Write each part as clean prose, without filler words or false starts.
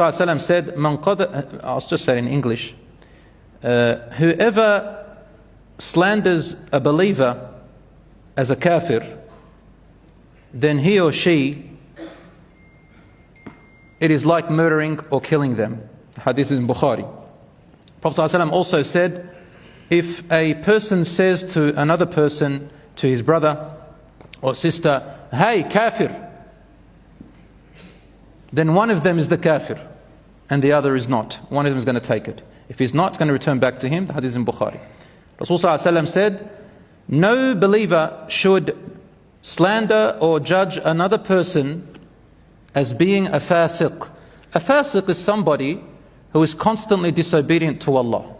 ﷺ said, I'll just say it in English, whoever slanders a believer as a kafir, then he or she, it is like murdering or killing them. The hadith is in Bukhari. Prophet ﷺ also said, if a person says to another person, to his brother or sister, hey, kafir, then one of them is the kafir and the other is not. One of them is going to take it. If he's not, it's going to return back to him. The hadith is in Bukhari. Rasulullah said, no believer should slander or judge another person as being a fasiq. A fasiq is somebody who is constantly disobedient to Allah.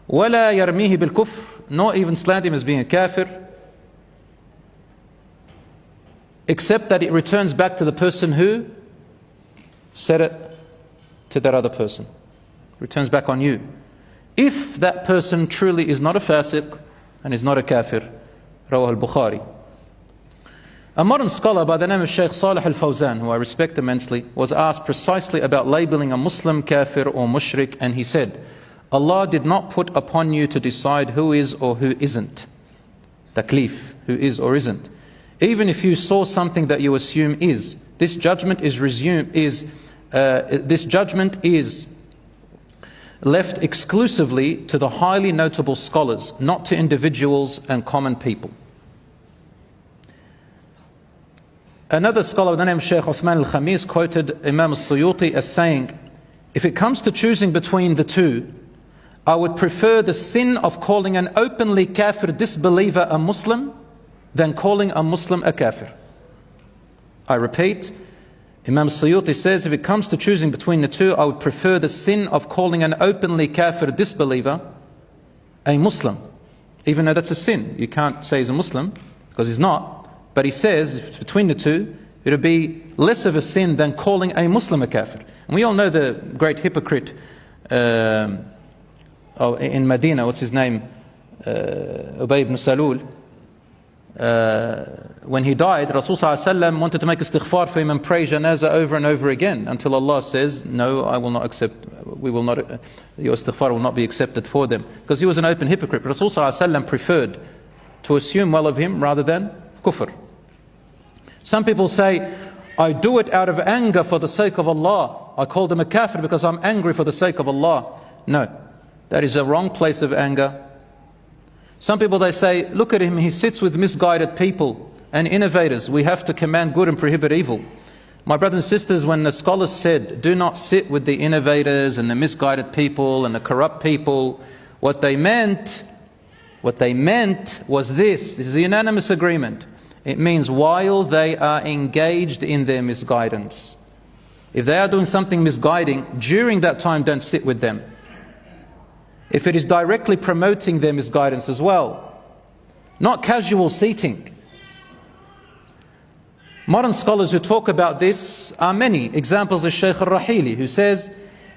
وَلَا يَرْمِيهِ بِالْكُفْرِ, not even slander him as being a kafir, except that it returns back to the person who said it to that other person. Returns back on you. If that person truly is not a fasiq and is not a kafir. Rawah al-Bukhari. A modern scholar by the name of Sheikh Salih al-Fawzan, who I respect immensely, was asked precisely about labeling a Muslim kafir or mushrik, and he said, Allah did not put upon you to decide who is or who isn't. Taklif, who is or isn't. Even if you saw something that you assume is, this judgment is left exclusively to the highly notable scholars, not to individuals and common people. Another scholar by the name of Sheikh Uthman al-Khamis quoted Imam al-Suyuti as saying, if it comes to choosing between the two, I would prefer the sin of calling an openly kafir disbeliever a Muslim than calling a Muslim a kafir. I repeat, Imam al-Suyuti says, if it comes to choosing between the two, I would prefer the sin of calling an openly kafir disbeliever a Muslim. Even though that's a sin. You can't say he's a Muslim, because he's not. But he says, if it's between the two, it would be less of a sin than calling a Muslim a kafir. And we all know the great hypocrite in Medina, what's his name? Ubay ibn Salul. When he died, Rasulullah wanted to make istighfar for him and pray janazah over and over again until Allah says, no, I will not accept, your istighfar will not be accepted for them. Because he was an open hypocrite. But Rasulullah preferred to assume well of him rather than kufr. Some people say, I do it out of anger for the sake of Allah. I called him a kafir because I'm angry for the sake of Allah. No, that is a wrong place of anger. Some people, they say, look at him, he sits with misguided people and innovators. We have to command good and prohibit evil. My brothers and sisters, when the scholars said, do not sit with the innovators and the misguided people and the corrupt people, what they meant was this is a unanimous agreement. It means while they are engaged in their misguidance. If they are doing something misguiding, during that time don't sit with them. If it is directly promoting their misguidance as well. Not casual seating. Modern scholars who talk about this are many. Examples of Sheikh al-Rahili, who says,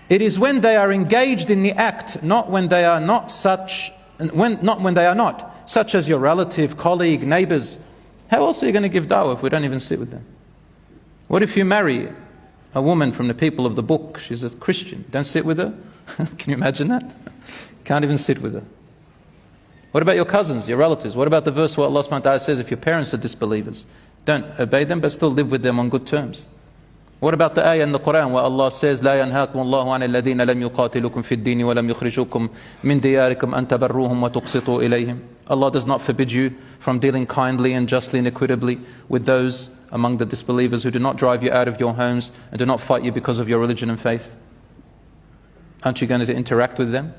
it is when they are engaged in the act, not when they are not, such as your relative, colleague, neighbors. How else are you going to give da'wah if we don't even sit with them? What if you marry a woman from the people of the book? She's a Christian. Don't sit with her? Can you imagine that? Can't even sit with her. What about your cousins, your relatives? What about the verse where Allah subhanahu wa ta'ala says, if your parents are disbelievers, don't obey them, but still live with them on good terms? What about the ayah in the Quran where Allah says, لا ينهاكم الله عن الذين لم يقاتلوكم في الدين ولم يخرجوكم من دياركم أن تبروهم وتقسطوا إليهم? Allah does not forbid you from dealing kindly and justly and equitably with those among the disbelievers who do not drive you out of your homes and do not fight you because of your religion and faith. Aren't you going to interact with them?